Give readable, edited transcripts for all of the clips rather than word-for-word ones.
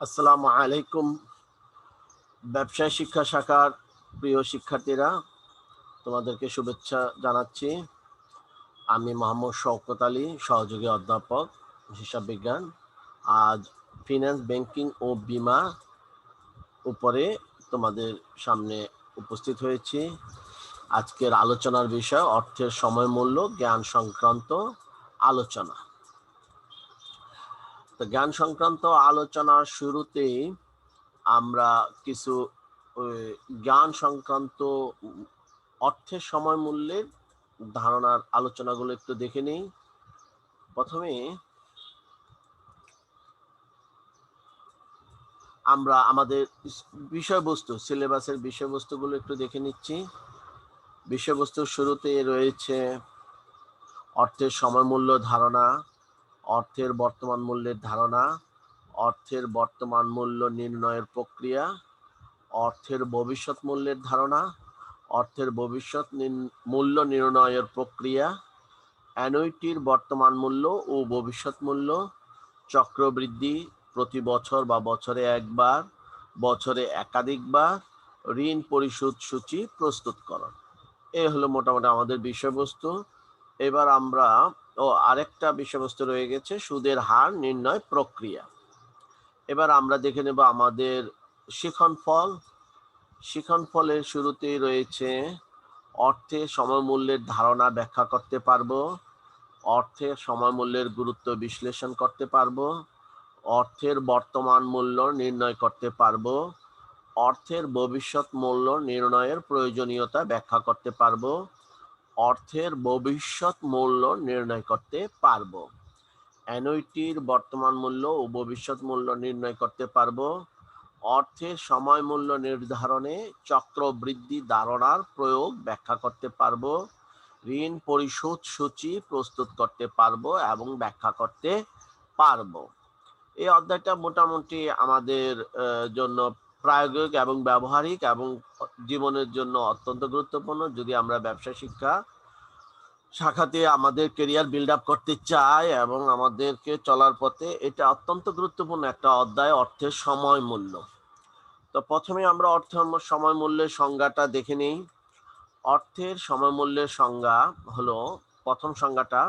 আসসালামু আলাইকুম। ব্যবসায় শিক্ষা শাখার প্রিয় শিক্ষার্থীরা, তোমাদেরকে শুভেচ্ছা জানাচ্ছি। আমি মোহাম্মদ শওকত আলী, সহযোগী অধ্যাপক, হিসাব বিজ্ঞান। আজ ফিন্যান্স, ব্যাংকিং ও বীমা উপরে তোমাদের সামনে উপস্থিত হয়েছি। আজকের আলোচনার বিষয় অর্থের সময় মূল্য, জ্ঞান সংক্রান্ত আলোচনা। তো জ্ঞান সংক্রান্ত আলোচনার শুরুতেই আমরা কিছু জ্ঞান সংক্রান্ত অর্থের সময় মূল্যের ধারণার আলোচনাগুলো একটু দেখে নিই। প্রথমে আমরা আমাদের বিষয়বস্তু, সিলেবাসের বিষয়বস্তুগুলো একটু দেখে নিচ্ছি। বিষয়বস্তুর শুরুতে রয়েছে অর্থের সময় মূল্য ধারণা, অর্থের বর্তমান মূল্যের ধারণা, অর্থের বর্তমান মূল্য নির্ণয়ের প্রক্রিয়া, অর্থের ভবিষ্যৎ মূল্যের ধারণা, অর্থের ভবিষ্যৎ মূল্য নির্ণয়ের প্রক্রিয়া, অ্যানুইটির বর্তমান মূল্য ও ভবিষ্যৎ মূল্য, চক্রবৃদ্ধি, প্রতি বছর বা বছরে একবার, বছরে একাধিকবার, ঋণ পরিশোধ সূচি প্রস্তুতকরণ। এই হলো মোটামুটি আমাদের বিষয়বস্তু। এবার আমরা আরেকটা বিষয়বস্তু রয়ে গেছে, সুদের হার নির্ণয় প্রক্রিয়া। এবার আমরা দেখে নেব আমাদের শিক্ষণফল। শিক্ষণফলের শুরুতেই রয়েছে অর্থের সমমূল্যের ধারণা ব্যাখ্যা করতে পারবো, অর্থের সমমূল্যের গুরুত্ব বিশ্লেষণ করতে পারবো, অর্থের বর্তমান মূল্য নির্ণয় করতে পারবো, অর্থের ভবিষ্যৎ মূল্য নির্ণয়ের প্রয়োজনীয়তা ব্যাখ্যা করতে পারবো, অর্থের ভবিষ্যৎ মূল্য নির্ণয় করতে পারবো, অ্যানুইটির বর্তমান মূল্য ও ভবিষ্যৎ মূল্য নির্ণয় করতে পারবো, অর্থের সময় মূল্য নির্ধারণে চক্রবৃদ্ধি ধারণার প্রয়োগ ব্যাখ্যা করতে পারবো, ঋণ পরিশোধ সূচি প্রস্তুত করতে পারবো এবং ব্যাখ্যা করতে পারবো। এই অধ্যায়টা মোটামুটি আমাদের জন্য প্রায়োগিক এবং ব্যবহারিক এবং জীবনের জন্য অত্যন্ত গুরুত্বপূর্ণ। যদি আমরা ব্যবসা শিক্ষা শাখাতে আমাদের কেরিয়ার বিল্ড আপ করতে চাই এবং আমাদেরকে চলার পথে এটা অত্যন্ত গুরুত্বপূর্ণ একটা অধ্যায়, অর্থের সময় মূল্য। তো প্রথমে আমরা অর্থের সময় মূল্যের সংজ্ঞাটা দেখে নিই। অর্থের সময় মূল্যের সংজ্ঞা হলো, প্রথম সংজ্ঞাটা,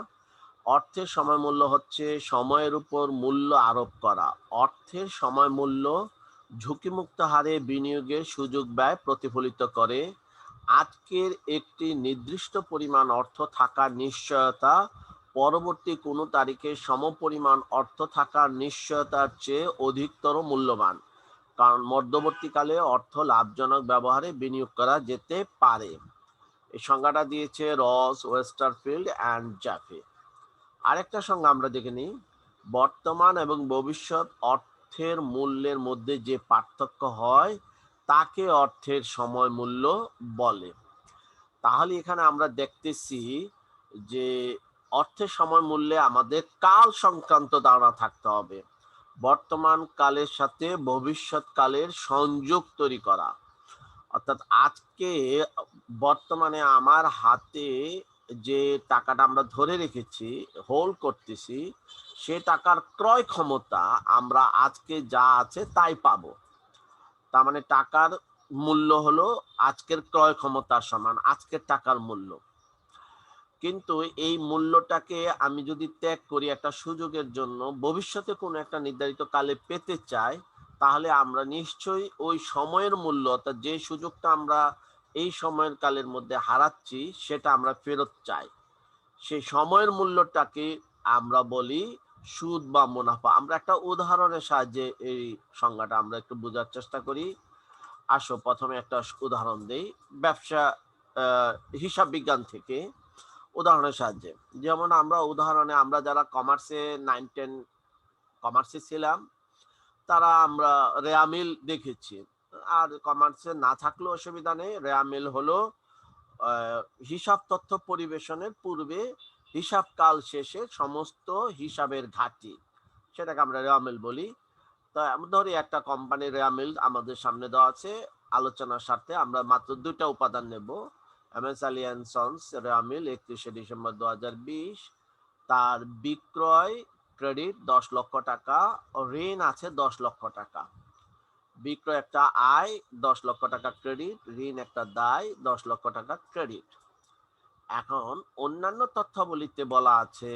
অর্থের সময় মূল্য হচ্ছে সময়ের উপর মূল্য আরোপ করা। অর্থের সময় মূল্য ঝুঁকিমুক্ত হারে বিনিয়োগের সুযোগ ব্যয় প্রতিফলিত করে। আজকের একটি নির্দিষ্ট পরিমাণ অর্থ থাকার নিশ্চয়তা পরবর্তী কোনো তারিখে সমপরিমাণ অর্থ থাকার নিশ্চয়তার চেয়ে অধিকতর মূল্যবান, কারণ মধ্যবর্তীকালে অর্থ লাভজনক ব্যবহারে বিনিয়োগ করা যেতে পারে। এই সংজ্ঞাটা দিয়েছে রস, ওয়েস্টারফিল্ড অ্যান্ড জ্যাফে। আরেকটা সংজ্ঞা আমরা দেখে নিই। বর্তমান এবং ভবিষ্যৎ অর্থের মূল্যের মধ্যে যে পার্থক্য হয় তাকে অর্থের সময় মূল্য বলে। তাহলে এখানে আমরা দেখতেছি যে অর্থের সময় মূল্যে আমাদের কাল সংক্রান্ত ধারণা থাকতে হবে। বর্তমান কালের সাথে ভবিষ্যৎ কালের সংযোগ তৈরি করা, অর্থাৎ আজকে বর্তমানে আমার হাতে যে টাকাটা আমরা ধরে রেখেছি, হোল্ড করতেছি, সে টাকার ক্রয় ক্ষমতা আমরা আজকে যা আছে তাই পাবো। তার মানে টাকার মূল্য হলো আজকের ক্রয় ক্ষমতার সমান, আজকের টাকার মূল্য। কিন্তু এই মূল্যটাকে আমি যদি ত্যাগ করি একটা সুযোগের জন্য, ভবিষ্যতে কোনো একটা নির্ধারিত কালে পেতে চাই, তাহলে আমরা নিশ্চয়ই ওই সময়ের মূল্য, অর্থাৎ যে সুযোগটা আমরা এই সময়ের কালের মধ্যে হারাচ্ছি সেটা আমরা ফেরত চাই। সেই সময়ের মূল্যটাকে আমরা বলি সুদ বা মুনাফা। আমরা একটা উদাহরণের সাহায্যে এই সংজ্ঞাটা আমরা একটু বোঝার চেষ্টা করি। আসো প্রথমে একটা উদাহরণ দেই ব্যবসা হিসাব বিজ্ঞান থেকে, উদাহরণের সাহায্যে। যেমন আমরা যারা কমার্সে 9-10 কমার্সে ছিলাম, তারা আমরা রেয়া মিল দেখেছি। আর কমার্সে না থাকলেও অসুবিধা নেই। রেয়া মিল হলো হিসাব তথ্য পরিবেশনের পূর্বে হিসাব কাল শেষে সমস্ত হিসাবের ঘাটতি, সেটাকে আমরা রেয়া মিল বলি। তো ধরি একটা কোম্পানির রেয়া মিল আমাদের সামনে দেওয়া আছে। আলোচনার স্বার্থে আমরা মাত্র দুইটা উপাদান নেব। এমএস আলী অ্যান্ড সন্স রেয়া মিল 31শে ডিসেম্বর 2020, তার বিক্রয় ক্রেডিট 10 লক্ষ টাকা, ঋণ আছে 10 লক্ষ টাকা। বিক্রয় একটা আয় 10 লক্ষ টাকা ক্রেডিট, ঋণ একটা দায় 10 লক্ষ টাকা ক্রেডিট। এখন অন্যান্য তথ্যাবলীতে বলা আছে,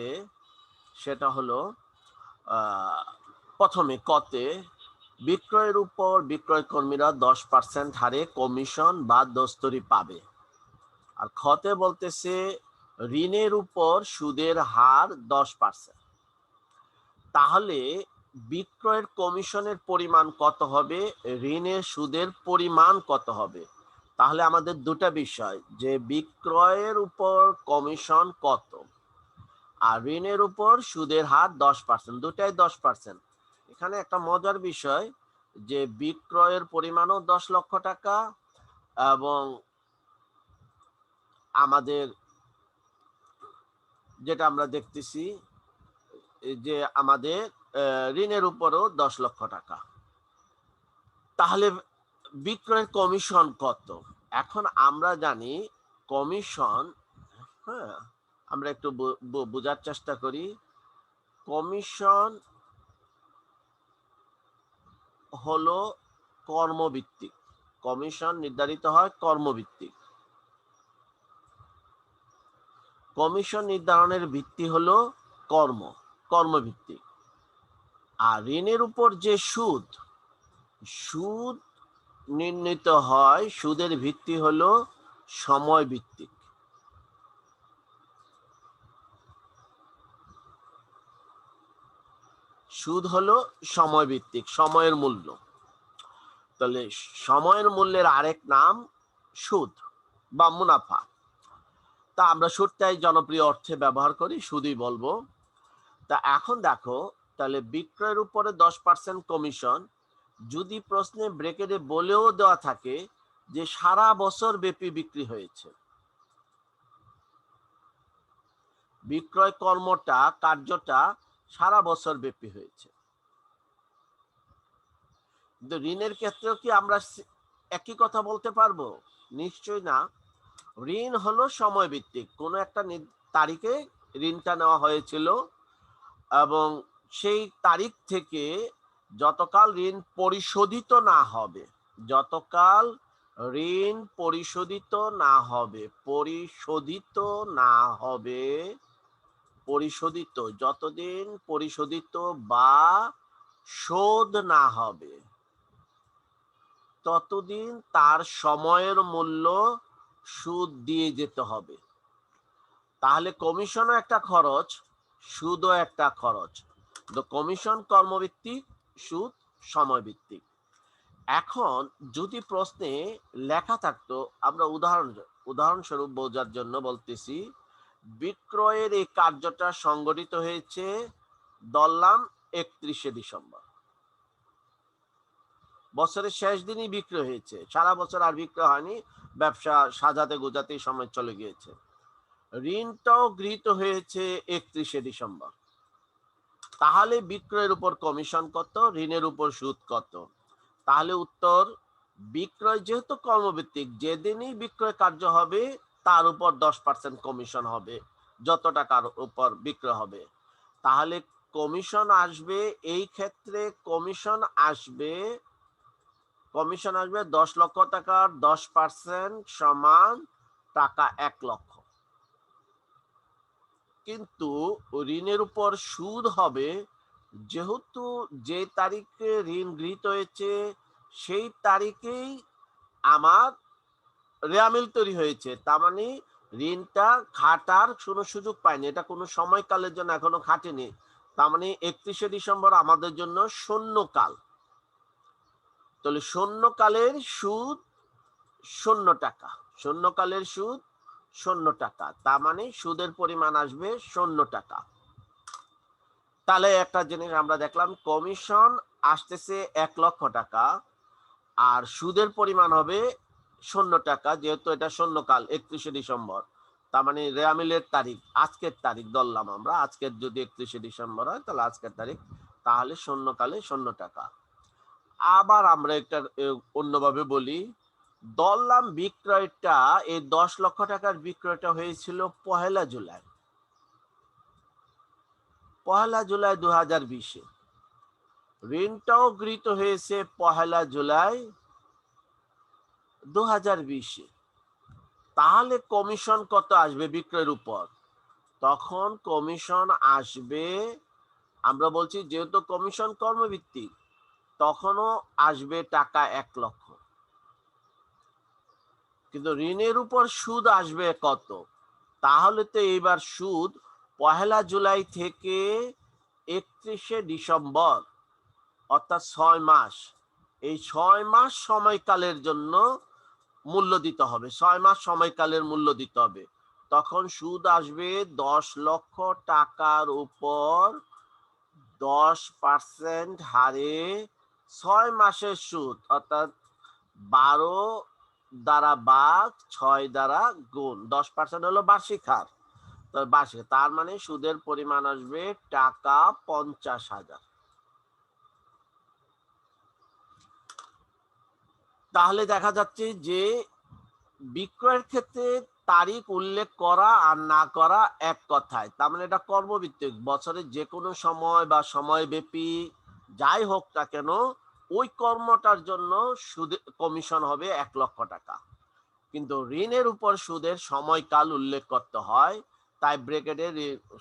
সেটা হলো প্রথমে কতে বিক্রয়ের উপর বিক্রয় কর্মীরা 10% হারে কমিশন বা দস্তরি পাবে। আর খতে বলতেছে ঋণের উপর সুদের হার 10%। তাহলে বিক্রয়ের কমিশনের পরিমাণ কত হবে, ঋণের সুদের পরিমাণ কত হবে? তাহলে আমাদের দুটা বিষয়, যে বিক্রয়ের উপর কমিশন কত আর ঋণের উপর সুদের হার 10%, দুটাই 10%। এখানে একটা মজার বিষয় যে বিক্রয়ের পরিমাণও 10 লক্ষ টাকা এবং আমাদের যেটা আমরা দেখতেছি যে আমাদের ঋণের উপরও 10 লক্ষ টাকা। তাহলে বিক্রয়ের কমিশন কত? এখন আমরা জানি কমিশন, হ্যাঁ, আমরা একটু বোঝার চেষ্টা করি। কমিশন হলো কর্মভিত্তিক, কমিশন নির্ধারিত হয় কর্মভিত্তিক। কমিশন নির্ধারণের ভিত্তি হলো কর্মভিত্তিক। আর ঋণের উপর যে সুদ নির্ণীত হয়, সুদের ভিত্তি হলো সময় ভিত্তিক। সুদ হলো সময় ভিত্তিক, সময়ের মূল্য। তাহলে সময়ের মূল্যের আরেক নাম সুদ বা মুনাফা। তা আমরা সুদটাই জনপ্রিয় অর্থে ব্যবহার করি, সুদই বলবো। তা এখন দেখো, তাহলে বিক্রয়ের উপরে 10% কমিশন যদি প্রশ্নে ব্রেকেটে বলেও দেওয়া থাকে যে সারা বছর ব্যাপী বিক্রি হয়েছে, বিক্রয় কার্যটা সারা বছর ব্যাপী হয়েছে। কিন্তু ঋণের ক্ষেত্রেও কি আমরা একই কথা বলতে পারবো? নিশ্চয় না। ঋণ হলো সময় ভিত্তিক, কোনো একটা তারিখে ঋণটা নেওয়া হয়েছিল এবং সেই তারিখ থেকে যতকাল ঋণ পরিশোধিত না হবে, যতকাল ঋণ পরিশোধিত না হবে, যতদিন পরিশোধিত বা শোধ না হবে ততদিন তার সময়ের মূল্য সুদ দিয়ে যেতে হবে। তাহলে কমিশনও একটা খরচ, সুদও একটা খরচ। তো কমিশন কর্মভিত্তিক, সুদ সময় ভিত্তিক। এখন যদি প্রশ্নে লেখা থাকতো, আমরা উদাহরণস্বরূপ বোঝার জন্য বলতেছি, বিক্রয়ের এই কার্যটা সংগঠিত হয়েছে ধরলাম 31শে ডিসেম্বর, বছরের শেষ দিনই বিক্রয় হয়েছে, সারা বছর আর বিক্রয় হয়নি, ব্যবসা সাজাতে গোজাতেই সময় চলে গিয়েছে। ঋণটাও গৃহীত হয়েছে 31শে ডিসেম্বর। তাহলে বিক্রয়ের উপর কমিশন কত, ঋণের উপর সুদ কত? তাহলে উত্তর, বিক্রয় যেহেতু কর্মভিত্তিক, যেদিনই বিক্রয় কার্য হবে তার উপর 10% কমিশন হবে, যত টাকার উপর বিক্রয় হবে। তাহলে কমিশন আসবে, এই ক্ষেত্রে কমিশন আসবে 10 লক্ষ টাকার 10% সমান টাকা 1 লক্ষ। কিন্তু ঋণের উপর সুদ হবে, যেহেতু যে তারিখে ঋণ গৃহীত হয়েছে সেই তারিখেই আমার রেয়ামিল তৈরি হয়েছে, তার মানে ঋণটা খাটার কোনো সুযোগ পায়নি, এটা কোনো সময়কালের জন্য এখনো খাটেনি। তার মানে 31শে ডিসেম্বর আমাদের জন্য শূন্যকাল। তাহলে শূন্যকালের সুদ 0 টাকা, শূন্যকালের সুদ 0 টাকা, তার মানে সুদের পরিমাণ আসবে 0 টাকা। তাহলে একটা জিনিস আমরা দেখলাম, কমিশন আসতেছে 1 লক্ষ টাকা আর সুদের পরিমাণ হবে 0 টাকা, যেহেতু এটা শূন্যকাল 31শে ডিসেম্বর। তার মানে রেয়ামিলের তারিখ, আজকের তারিখ ধরলাম আমরা, আজকের যদি 31শে ডিসেম্বর হয় তাহলে আজকের তারিখ, তাহলে শূন্যকালে 0 টাকা। আবার আমরা একটা অন্যভাবে বলি, ধরলাম বিক্রয়টা, এই 10 লক্ষ টাকার বিক্রয়টা হয়েছিল 1 জুলাই। 1 জুলাই 2020-এ, ঋণটাও গৃহীত হয়েছে 1 জুলাই 2020-এ। তাহলে কমিশন কত আসবে বিক্রয়ের উপর? তখন কমিশন আসবে, আমরা বলছি যেহেতু কমিশন কর্মভিত্তিক, তখনও আসবে টাকা 1 লক্ষ। কিন্তু ঋণের উপর সুদ আসবে কত? তাহলে তো এইবার সুদ 1 জুলাই থেকে 31শে ডিসেম্বর, অর্থাৎ 6 মাস, এই 6 মাস সময়কালের জন্য মূল্য দিতে হবে, 6 মাস সময়কালের মূল্য দিতে হবে। তখন সুদ আসবে 10 লক্ষ টাকার উপর 10% হারে 6 মাসের সুদ, অর্থাৎ 12 দ্বারা ভাগ 6 দ্বারা গুণ, 10% হলো বার্ষিক হার। বার্ষিক, তার মানে সুদের পরিমাণ আসবে টাকা 50,000। তাহলে দেখা যাচ্ছে যে বিক্রয়ের ক্ষেত্রে তারিখ উল্লেখ করা আর না করা এক কথায়, তার মানে এটা কর্মভিত্তিক, বছরের যে কোনো সময় বা সময়ব্যাপী যাই হোক না কেন ওই কর্মটার জন্য সুদ কমিশন হবে 1 লক্ষ টাকা। কিন্তু ঋণের উপর সুদের সময়কাল উল্লেখ করতে হয়, তাই ব্র্যাকেটের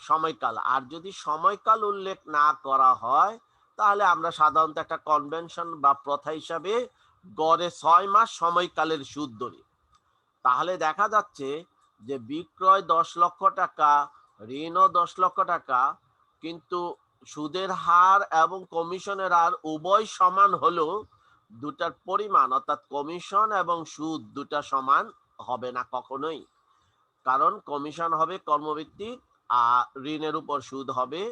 সময়কাল। আর যদি সময়কাল উল্লেখ না করা হয় তাহলে আমরা সাধারণত একটা কনভেনশন বা প্রথা হিসাবে গড়ে 6 মাস সময়কালের সুদ ধরি। তাহলে দেখা যাচ্ছে যে বিক্রয় 10 লক্ষ টাকা, ঋণও 10 লক্ষ টাকা, কিন্তু সুদের হার এবং কমিশনের হার উভয় সমান হলেও দুটার পরিমাণ, অর্থাৎ কমিশন এবং সুদ দুটা সমান হবে না কখনোই। কারণ কমিশন হবে কর্মভিত্তিক আর ঋণের উপর সুদ হবে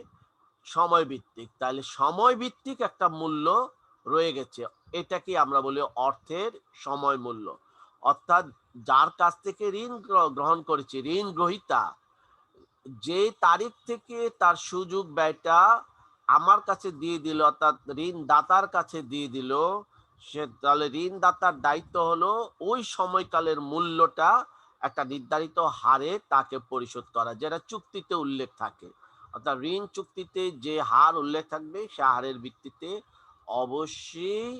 সময় ভিত্তিক। তাহলে সময় ভিত্তিক একটা মূল্য রয়ে গেছে, এটাকে আমরা বলি অর্থের সময় মূল্য। অর্থাৎ যার কাছ থেকে ঋণ গ্রহণ করেছে, ঋণ গ্রহীতা যে তারিখ থেকে তার সুযোগ ব্যয়টা আমার কাছে দিয়ে দিল, অর্থাৎ ঋণদাতার কাছে দিয়ে দিল, সে তাহলে ঋণদাতার দায়িত্ব হলো ওই সময়কালের মূল্যটা একটা নির্ধারিত হারে তাকে পরিশোধ করা, যেটা চুক্তিতে উল্লেখ থাকে। অর্থাৎ ঋণ চুক্তিতে যে হার উল্লেখ থাকবে সে হারের ভিত্তিতে অবশ্যই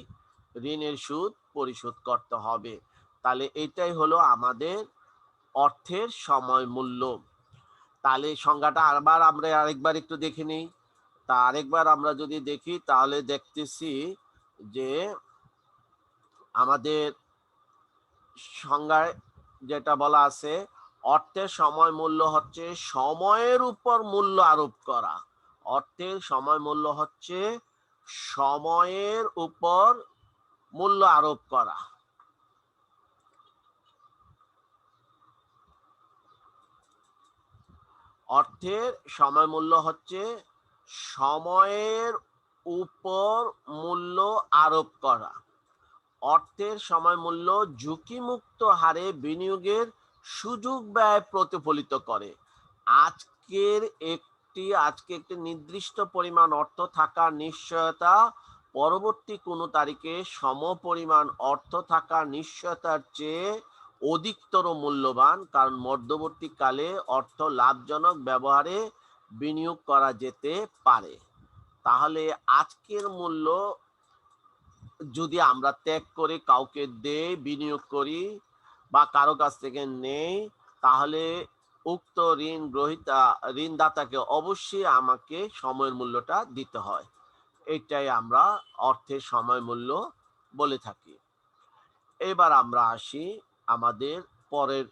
ঋণের সুদ পরিশোধ করতে হবে। তাহলে এটাই হলো আমাদের অর্থের সময় মূল্য। তাহলে সংজ্ঞাটা আমরা আরেকবার একটু দেখে নিই। তা আরেকবার আমরা যদি দেখি তাহলে দেখতেছি যে আমাদের সংজ্ঞায় যেটা বলা আছে, অর্থের সময় মূল্য হচ্ছে সময়ের উপর মূল্য আরোপ করা। অর্থের সময় মূল্য হচ্ছে সময়ের উপর মূল্য আরোপ করা। অর্থের সময় মূল্য হচ্ছে সময়ের উপর মূল্য আরোপ করা। অর্থের সময় মূল্য ঝুঁকিমুক্ত হারে বিনিয়োগের সুযোগ ব্যয় প্রতিফলিত করে। আজকে একটি নির্দিষ্ট পরিমাণ অর্থ থাকার নিশ্চয়তা পরবর্তী কোনো তারিখে সমপরিমাণ অর্থ থাকার নিশ্চয়তার চেয়ে অধিকতর মূল্যবান, কারণ মধ্যবর্তীকালে অর্থ লাভজনক ব্যবহারে বিনিয়োগ করা যেতে পারে। তাহলে আজকের মূল্য যদি আমরা ত্যাগ করে কাউকে দেই, বিনিয়োগ করি বা কারো কাছ থেকে নেই, তাহলে উক্ত ঋণদাতাকে অবশ্যই আমাকে সময়ের মূল্যটা দিতে হয়। এটাই আমরা অর্থের সময় মূল্য বলে থাকি। এবার আমরা আসি আমাদের পরের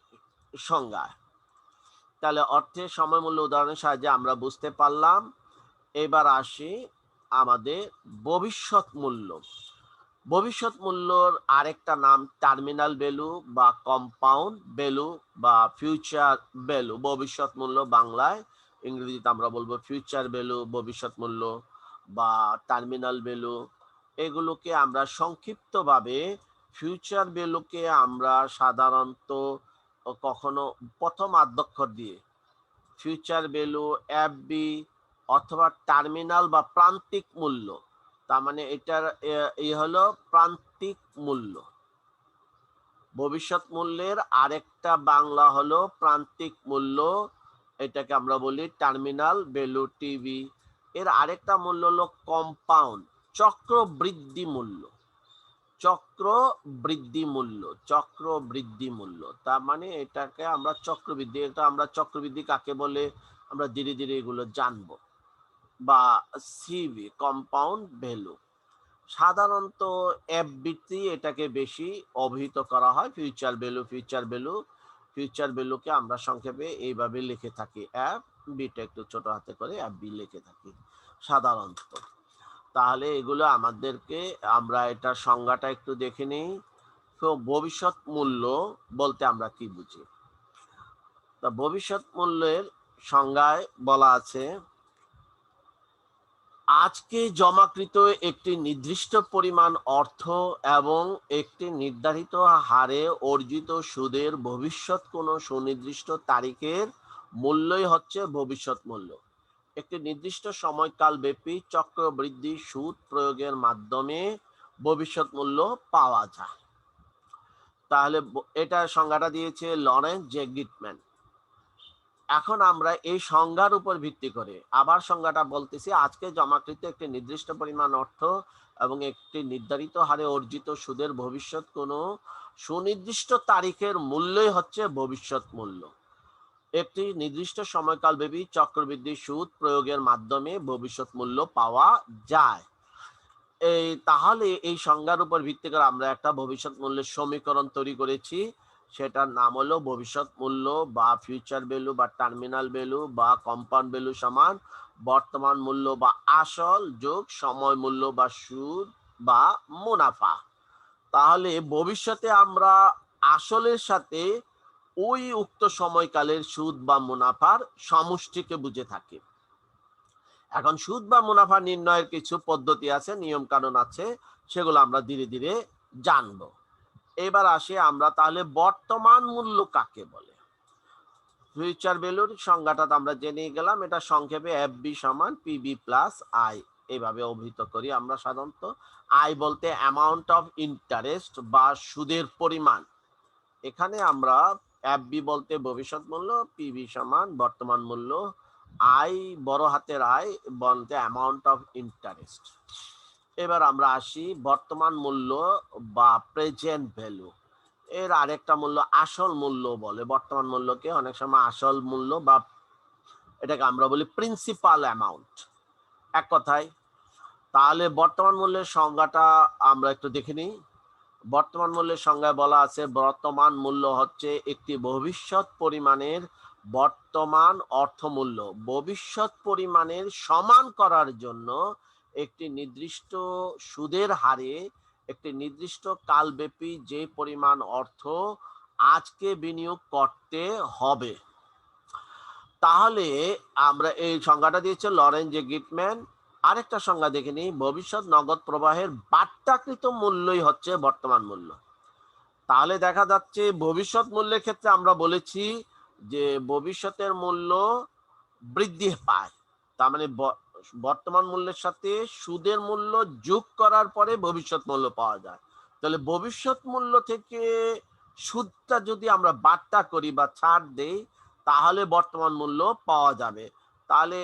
সংজ্ঞায়। তাহলে অর্থের সময় মূল্য উদাহরণের সাহায্যে আমরা বুঝতে পারলাম। এবার আসি আমাদের ভবিষ্যৎ মূল্য। ভবিষ্যৎ মূল্যর আরেকটা নাম টার্মিনাল ভ্যালু বা কম্পাউন্ড ভ্যালু বা ফিউচার ভ্যালু। ভবিষ্যৎ মূল্য বাংলায়, ইংরেজিতে আমরা বলবো ফিউচার ভ্যালু, ভবিষ্যৎ মূল্য বা টার্মিনাল ভ্যালু। এগুলোকে আমরা সংক্ষিপ্তভাবে ফিউচার ভ্যালুকে আমরা সাধারণত কখনো প্রথম আদ্যক্ষর দিয়ে ফিউচার ভ্যালু এফবি অথবা টার্মিনাল বা প্রান্তিক মূল্য, তার মানে এটার হলো প্রান্তিক মূল্য। ভবিষ্যৎ মূল্যের আরেকটা বাংলা হলো প্রান্তিক মূল্য, এটাকে আমরা বলি টার্মিনাল ভ্যালু টিভি। এর আরেকটা মূল্য হলো কম্পাউন্ড, চক্রবৃদ্ধি মূল্য। চক্রবৃদ্ধি মূল্য তার মানে এটাকে আমরা চক্রবৃদ্ধি, এটা আমরা চক্রবৃদ্ধি কাকে বলে আমরা ধীরে ধীরে এগুলো জানবো। বা সিভি, কম্পাউন্ড ভ্যালু। সাধারণত এফবিতে এটাকে বেশি অভিহিত করা হয়। ফিউচার ভ্যালুকে আমরা সংক্ষেপে এইভাবে লিখে থাকি, এফ বিটা একটু ছোট হাতে করে এফ বি লিখে থাকি সাধারণত। তাহলে এগুলো আমাদেরকে, আমরা এটার সংজ্ঞাটা একটু দেখে নিই। তো ভবিষ্যৎ মূল্য বলতে আমরা কি বুঝি? তা ভবিষ্যৎ মূল্যের সংজ্ঞায় বলা আছে, আজকে জমাকৃত একটি নির্দিষ্ট পরিমাণ অর্থ এবং একটি নির্ধারিত হারে অর্জিত সুদের ভবিষ্যৎ কোনো সুনির্দিষ্ট তারিখের মূল্যই হচ্ছে ভবিষ্যৎ মূল্য। একটি নির্দিষ্ট সময়কাল ব্যাপী চক্রবৃদ্ধি সুদ প্রয়োগের মাধ্যমে ভবিষ্যৎ মূল্য পাওয়া যায়। তাহলে এটা সংজ্ঞাটা দিয়েছে লরেন্স জে গিটম্যান। এখন আমরা এই সংজ্ঞার উপর ভিত্তি করে আবার সংজ্ঞাটা বলতেছি, আজকে জমাকৃত একটি নির্দিষ্ট পরিমাণ অর্থ এবং একটি নির্ধারিত হারে অর্জিত সুদের ভবিষ্যৎ কোনো সুনির্দিষ্ট তারিখের মূল্যই হচ্ছে ভবিষ্যৎ মূল্য। একটি নির্দিষ্ট সময়কাল ব্যাপী চক্রবৃদ্ধি সুদ প্রয়োগের মাধ্যমে ভবিষ্যৎ মূল্য পাওয়া যায়। তাহলে এই সংজ্ঞার উপর ভিত্তি করে আমরা একটা ভবিষ্যৎ মূল্যের সমীকরণ তৈরি করেছি। সেটার নাম হলো ভবিষ্যৎ মূল্য বা ফিউচার ভ্যালু বা টার্মিনাল ভ্যালু বা কম্পাউন্ড ভ্যালু সমান বর্তমান মূল্য বা আসল যোগ সময় মূল্য বা সুদ বা মুনাফা। তাহলে ভবিষ্যতে আমরা আসলের সাথে ওই উক্ত সময়কালের সুদ বা মুনাফার সমষ্টিকে বুঝে থাকি। এখন সুদ বা মুনাফা নির্ণয়ের কিছু পদ্ধতি আছে, নিয়ম কানুন আছে, সেগুলো আমরা ধীরে ধীরে জানবো। এবার আসি আমরা তাহলে বর্তমান মূল্য কাকে বলে। ফিউচার ভ্যালুর সংজ্ঞাটা আমরা জেনে গেলাম, এটা সংক্ষেপে এফবি সমান পিবি প্লাস আই এভাবে অভিহিত করি আমরা সাধারণত। আই বলতে অ্যামাউন্ট অফ ইন্টারেস্ট বা সুদের পরিমাণ। এখানে আমরা এফবি বলতে ভবিষ্যৎ মূল্য, পিবি সমান বর্তমান মূল্য, আই বড় হাতের আই বলতে অ্যামাউন্ট অফ ইন্টারেস্ট। এবার আমরা আসি বর্তমান মূল্য বা প্রেজেন্ট ভ্যালু। এর আরেকটা মূল্য আসল মূল্য বলে। বর্তমান মূল্যকে অনেক সময় আসল মূল্য বা এটাকে আমরা বলি প্রিন্সিপাল অ্যামাউন্ট, এক কথায়। তাহলে বর্তমান মূল্যের সংজ্ঞাটা আমরা একটু দেখে নিই। বর্তমান মূল্যের সংজ্ঞায় বলা আছে, বর্তমান মূল্য হচ্ছে একটি ভবিষ্যৎ পরিমাণের বর্তমান অর্থমূল্য ভবিষ্যৎ পরিমাণের সমান করার জন্য একটি নির্দিষ্ট সুদের হারে একটি নির্দিষ্ট কালব্যাপী যে পরিমাণ অর্থ আজকে বিনিয়োগ করতে হবে। তাহলে আমরা এই সংজ্ঞাটা দিয়েছে লরেন্স জে গিটম্যান। আরেকটা সংজ্ঞা দেখে নিই, ভবিষ্যৎ নগদ প্রবাহের বাট্টাকৃত মূল্যই হচ্ছে বর্তমান মূল্য। তাহলে দেখা যাচ্ছে ভবিষ্যৎ মূল্যের ক্ষেত্রে আমরা বলেছি যে ভবিষ্যতের মূল্য বৃদ্ধি পায়, তার মানে বর্তমান মূল্যের সাথে সুদের মূল্য যোগ করার পরে ভবিষ্যৎ মূল্য পাওয়া যায়। তাহলে ভবিষ্যৎ মূল্য থেকে সুদটা যদি আমরা বাট্টা করি বা ছাড় দেই তাহলে বর্তমান মূল্য পাওয়া যাবে। তাহলে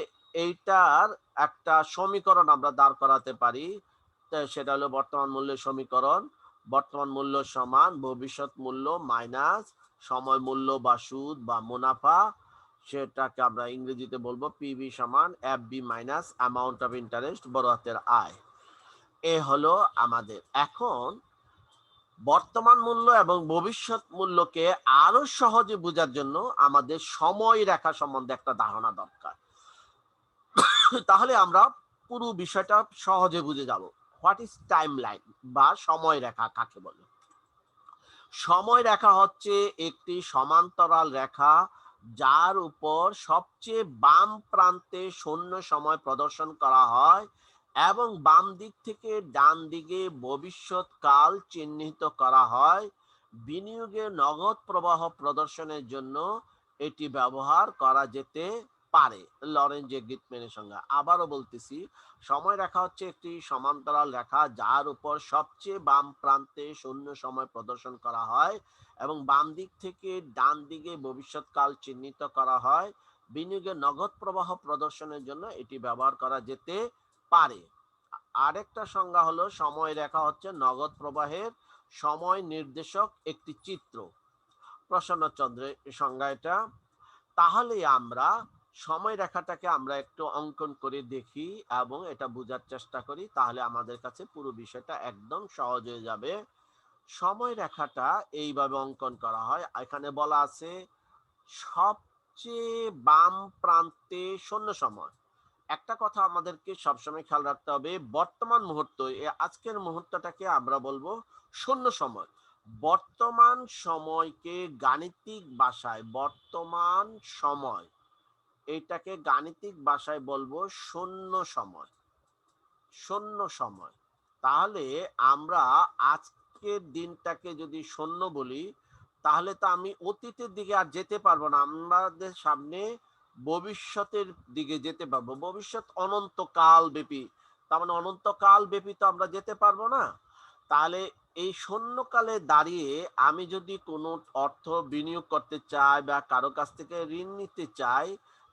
এইটার একটা সমীকরণ আমরা দাঁড় করাতে পারি, সেটা হলো বর্তমান মূল্যের সমীকরণ। বর্তমান মূল্য সমান ভবিষ্যৎ মূল্য মাইনাস সময় মূল্য বা সুদ বা মুনাফা, সেটাকে আমরা ইংরেজিতে বলবো পিবি সমান F B minus amount of interest বড় হাতের আই। এ হলো আমাদের। এখন বর্তমান মূল্য এবং ভবিষ্যৎ মূল্যকে আরো সহজে বোঝার জন্য আমাদের সময় রেখা সম্বন্ধে একটা ধারণা দরকার। তাহলে আমরা পুরো বিষয়টা সহজে বুঝে যাব। হোয়াট ইজ টাইম লাইন বা সময় রেখা কাকে বলে? সময় রেখা হচ্ছে একটি সমান্তরাল রেখা যার উপর সবচেয়ে বাম প্রান্তে শূন্য সময় প্রদর্শন করা হয় এবং বাম দিক থেকে ডান দিকে ভবিষ্যৎ কাল চিহ্নিত করা হয়। বিনিয়োগের নগদ প্রবাহ প্রদর্শনের জন্য এটি ব্যবহার করা যেতে পারে। লরেন্স জে গিটম্যানের সঙ্গে আবারও বলতেছি, সময় রেখা হচ্ছে একটি সমান্তরাল রেখা যার উপর সবচেয়ে বাম প্রান্তে শূন্য সময় প্রদর্শন করা হয় এবং বাম দিক থেকে ডান দিকে ভবিষ্যৎকাল চিহ্নিত করা হয়। বিনিয়োগের নগদ প্রবাহ প্রদর্শনের জন্য এটি ব্যবহার করা যেতে পারে। আরেকটা সংজ্ঞা হলো সময় রেখা হচ্ছে নগদ প্রবাহের সময় নির্দেশক একটি চিত্র। প্রসন্নচন্দ্রের সংজ্ঞা এটা। তাহলে আমরা সময় রেখাটাকে আমরা একটু অঙ্কন করে দেখি এবং এটা বোঝার চেষ্টা করি, তাহলে আমাদের কাছে পুরো বিষয়টা একদম সহজ হয়ে যাবে। সময় রেখাটা এইভাবে অঙ্কন করা হয়। এখানে বলা আছে সবচেয়ে বাম প্রান্তে শূন্য সময়। একটা কথা আমাদেরকে সবসময় খেয়াল রাখতে হবে, বর্তমান মুহূর্ত, আজকের মুহূর্তটাকে আমরা বলবো শূন্য সময়। বর্তমান সময়কে গাণিতিক ভাষায়, বর্তমান সময় এইটাকে গাণিতিক ভাষায় বলবো শূন্য সময়। শূন্য সময়। তাহলে আমরা আজকের দিনটাকে যদি শূন্য বলি, তাহলে তো আমি অতীতের দিকে আর যেতে পারবো না, আমাদের সামনে ভবিষ্যতের দিকে যেতে পারবো। ভবিষ্যৎ অনন্তকাল ব্যাপী, তার মানে অনন্তকাল ব্যাপী তো আমরা যেতে পারবো না। তাহলে এই শূন্যকালে দাঁড়িয়ে আমি যদি কোনো অর্থ বিনিয়োগ করতে চাই বা কারো কাছ থেকে ঋণ নিতে চাই,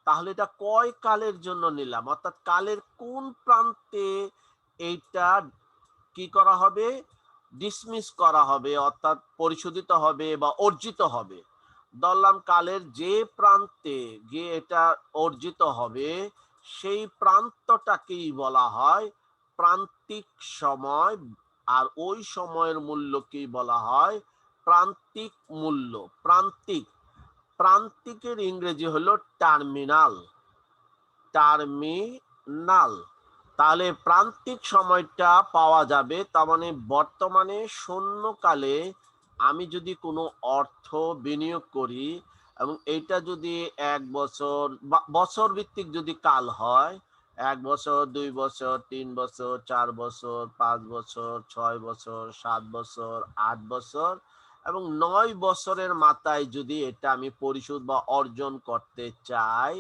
তাহলে এটা কয় কালের জন্য নিলাম, অর্থাৎ কালের কোন প্রান্তে এইটা কি করা হবে, ডিসমিস করা হবে, অর্থাৎ পরিশোধিত হবে বা অর্জিত হবে। ধরলাম কালের যে প্রান্তে গিয়ে এটা অর্জিত হবে, সেই প্রান্তটাকেই বলা হয় প্রান্তিক সময়। আর ওই সময়ের মূল্যকেই বলা হয় প্রান্তিক মূল্য। প্রান্তিক, প্রান্তিকের ইংরেজি হলো টার্মিনাল। টার্মিনাল। তাহলে প্রান্তিক সময়টা পাওয়া যাবে, তার মানে বর্তমানে শূন্যকালে আমি যদি কোনো অর্থ বিনিয়োগ করি এবং এইটা যদি 1 বছর বা বছর ভিত্তিক যদি কাল হয়, 1 বছর, 2 বছর, 3 বছর, 4 বছর, 5 বছর, 6 বছর, 7 বছর, 8 বছর এবং 9 বছরের মাথায় যদি এটা আমি পরিশোধ বা অর্জন করতে চাই,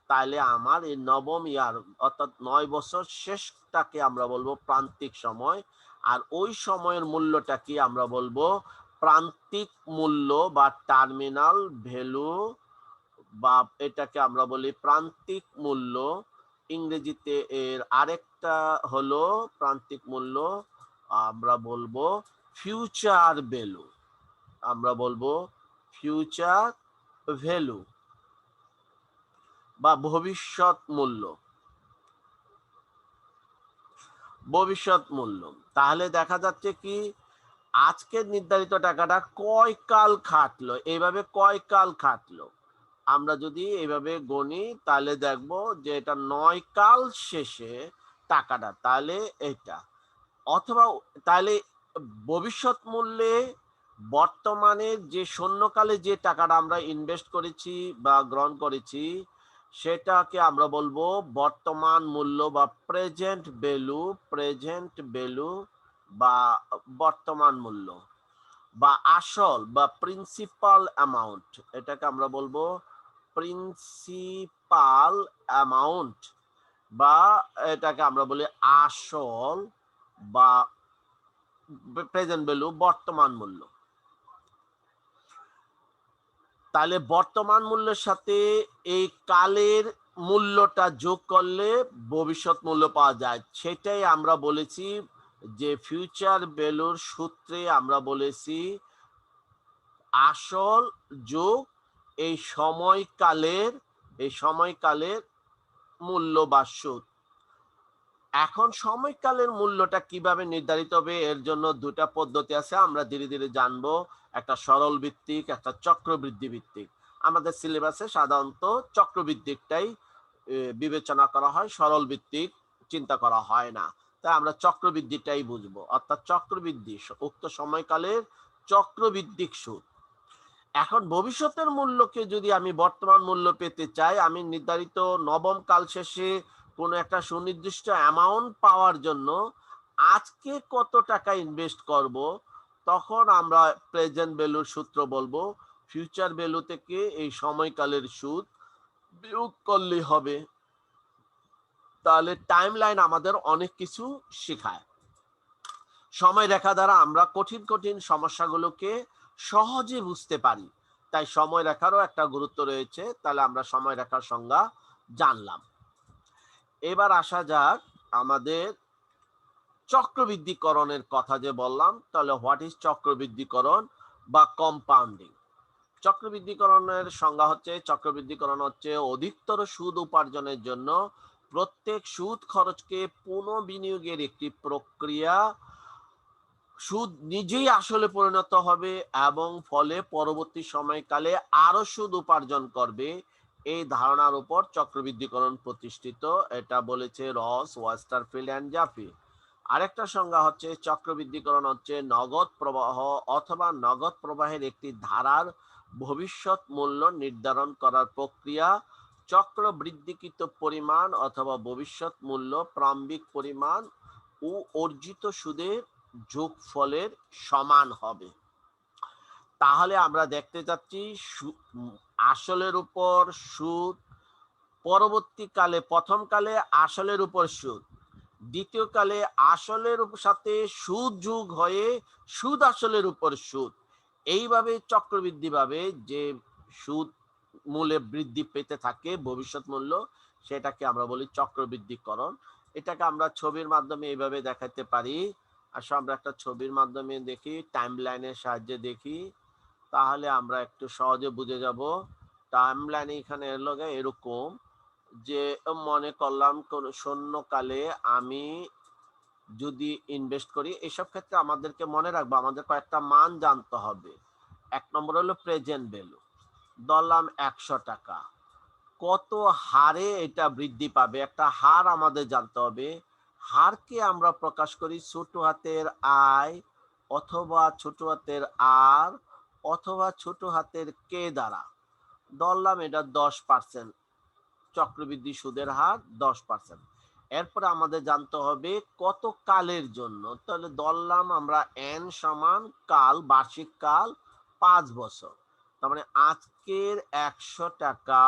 তাহলে আমার এই নবম ইয়ার অর্থাৎ 9 বছর শেষটাকে আমরা বলবো প্রান্তিক সময়। আর ওই সময়ের মূল্যটা কি আমরা বলবো প্রান্তিক মূল্য বা টার্মিনাল ভ্যালু, বা এটাকে আমরা বলি প্রান্তিক মূল্য। ইংরেজিতে এর আরেকটা হলো প্রান্তিক মূল্য, আমরা বলবো ফিউচার ভ্যালু। আমরা বলবো ফিউচার ভ্যালু বা ভবিষ্যৎ মূল্য। ভবিষ্যৎ মূল্য। তাহলে দেখা যাচ্ছে কি আজকের নির্ধারিত টাকাটা কয় কাল খাটলো, এইভাবে কয় কাল খাটলো আমরা যদি এইভাবে গণি, তাহলে দেখবো যে এটা 9 কাল শেষে টাকাটা, তাহলে এটা অথবা তাহলে ভবিষ্যৎ মূল্যে বর্তমানে যে শূন্যকালে যে টাকাটা আমরা ইনভেস্ট করেছি বা গ্রহণ করেছি, সেটাকে আমরা বলবো বর্তমান মূল্য বা প্রেজেন্ট ভ্যালু। প্রেজেন্ট ভ্যালু বা বর্তমান মূল্য বা আসল বা প্রিন্সিপাল অ্যামাউন্ট, এটাকে আমরা বলবো প্রিন্সিপাল অ্যামাউন্ট বা এটাকে আমরা বলি আসল বা প্রেজেন্ট ভ্যালু, বর্তমান মূল্য। তাহলে বর্তমান মূল্যের সাথে এই কালের মূল্যটা যোগ করলে ভবিষ্যৎ মূল্য পাওয়া যায়। সেটাই আমরা বলেছি যে ফিউচার ভ্যালুর সূত্রে আমরা বলেছি আসল যোগ এই সময়কালের মূল্য বা সুদ। এখন সময়কালের মূল্যটা কিভাবে নির্ধারিত হবে, এর জন্য দুটা পদ্ধতি আছে, আমরা ধীরে ধীরে জানবো। একটা সরল ভিত্তিক, একটা চক্রবৃদ্ধি ভিত্তিক। আমাদের সিলেবাসে সাধারণত চক্রবৃদ্ধিকটাই বিবেচনা করা হয়, সরল ভিত্তিক চিন্তা করা হয় না। তাই আমরা চক্রবৃদ্ধিটাই বুঝবো, অর্থাৎ চক্রবৃদ্ধি উক্ত সময়কালের চক্রবৃদ্ধিক সুদ। এখন ভবিষ্যতের মূল্যকে যদি আমি বর্তমান মূল্য পেতে চাই, আমি নির্ধারিত নবম কাল শেষে কোনো একটা সুনির্দিষ্ট অ্যামাউন্ট পাওয়ার জন্য আজকে কত টাকা ইনভেস্ট করব, তখন আমরা প্রেজেন্ট ভ্যালুর সূত্র বলবো। ফিউচার ভ্যালু থেকে এই সময়কালের সুদ বিয়োগ করলেই হবে। তাহলে টাইম লাইন আমাদের অনেক কিছু শেখায়। সময় রেখা দ্বারা আমরা কঠিন কঠিন সমস্যাগুলোকে সহজে বুঝতে পারি। তাই সময় রেখারও একটা গুরুত্ব রয়েছে। তাহলে আমরা সময় রেখার সংজ্ঞা জানলাম। এবার আসা যাক আমাদের চক্রবৃদ্ধিকরণের কথা যে বললাম, তাহলে হোয়াট ইজ চক্রবৃদ্ধিকরণ বা কম্পাউন্ডিং? চক্রবৃদ্ধিকরণের সংজ্ঞা হচ্ছে, চক্রবৃদ্ধিকরণ হচ্ছে অধিকতর সুদ উপার্জনের জন্য প্রত্যেক সুদ খরচকে পুনঃবিনিয়োগের একটি প্রক্রিয়া। সুদ নিজেই আসলে পরিণত হবে এবং ফলে পরবর্তী সময়কালে আরো সুদ উপার্জন করবে, এই ধারণার উপর চক্রবৃদ্ধিকরণ প্রতিষ্ঠিত। এটা বলেছে রস, ওয়েস্টারফিল্ড এন্ড জাফি। আরেকটা সংজ্ঞা হচ্ছে, চক্রবৃদ্ধিকরণ হচ্ছে নগদ প্রবাহ অথবা নগদ প্রবাহের একটি ধারার ভবিষ্যৎ মূল্য নির্ধারণ করার প্রক্রিয়া। চক্রবৃদ্ধিকৃত পরিমাণ অথবা ভবিষ্যৎ মূল্য প্রারম্ভিক পরিমাণ ও অর্জিত সুদের যোগফলের সমান হবে। তাহলে আমরা দেখতে যাচ্ছি আসলের উপর সুদ, পরবর্তীকালে প্রথমকালে আসলের উপর সুদ, দ্বিতীয়কালে আসলের সাথে সুদ যোগ হয়ে সুদ আসলের উপর সুদ, এইভাবে চক্রবৃদ্ধি ভাবে যে সুদ মূল্যে বৃদ্ধি পেতে থাকে ভবিষ্যৎ মূল্য, সেটাকে আমরা বলি চক্রবৃদ্ধিকরণ। এটাকে আমরা ছবির মাধ্যমে এইভাবে দেখাতে পারি। আসো আমরা একটা ছবির মাধ্যমে দেখি, টাইম লাইনের সাহায্যে দেখি, তাহলে আমরা একটু সহজে বুঝে যাব। টাইম লাইন এখানে এলো এরকম যে, মনে করলাম কোন শূন্যকালে আমি যদি ইনভেস্ট করি, এসব ক্ষেত্রে আমাদেরকে মনে রাখবো আমাদের কয়েকটা মান জানতে হবে। এক নম্বর হলো প্রেজেন্ট ভ্যালু, ধরলাম 100 টাকা, কত হারে এটা বৃদ্ধি পাবে, একটা হার আমাদের জানতে হবে। হারকে আমরা প্রকাশ করি ছোট হাতের আই অথবা ছোট হাতের আর অথবা ছোট হাতের কে দ্বারা। ধরলাম এটা 10%, চক্রবৃদ্ধি সুদের হার 10%। এরপরে আমাদের জানতে হবে কত কালের জন্য, তাহলে ধরলাম আমরা এন সমান কাল, বার্ষিক কাল 5 বছর। তার মানে আজকের 100 টাকা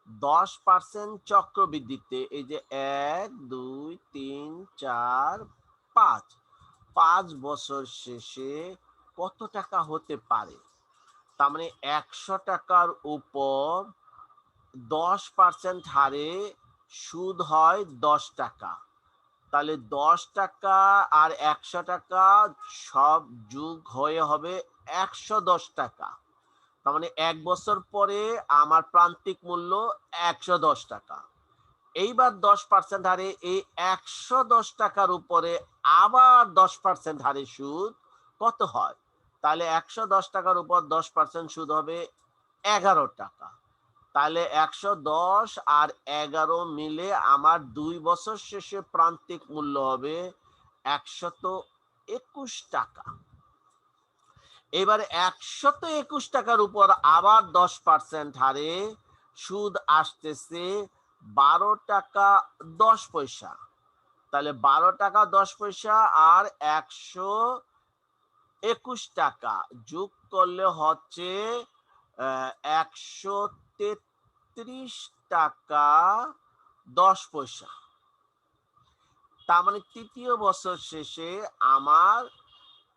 10% চক্রবৃদ্ধিতে, এই যে 1 2 3 4 5, 5 বছর শেষে কত টাকা হতে পারে। তার মানে 100 টাকার উপর 10% হারে সুদ হয় 10 টাকা। তাহলে 10 টাকা আর 100 টাকা সব যোগ হয়ে হবে 110 টাকা। তার মানে 1 বছর পরে আমার প্রান্তিক মূল্য 110 টাকা। এইবার 10% হারে এই 110 টাকার উপরে আবার 10% হারে সুদ কত হয়, তাহলে 110 টাকার উপর 10% সুদ হবে 11 টাকা। তাহলে 110 আর 11 মিলে আমার 2 বছর শেষে প্রান্তিক মূল্য হবে 121 টাকা। এবার 121 টাকার উপর আবার 10% হারে সুদ আসতেছে 12 টাকা 10 পয়সা। তাহলে 12 টাকা 10 পয়সা আর 121 টাকা যোগ করলে হচ্ছে 133 টাকা 10 পয়সা। তার মানে তৃতীয় বছর শেষে আমার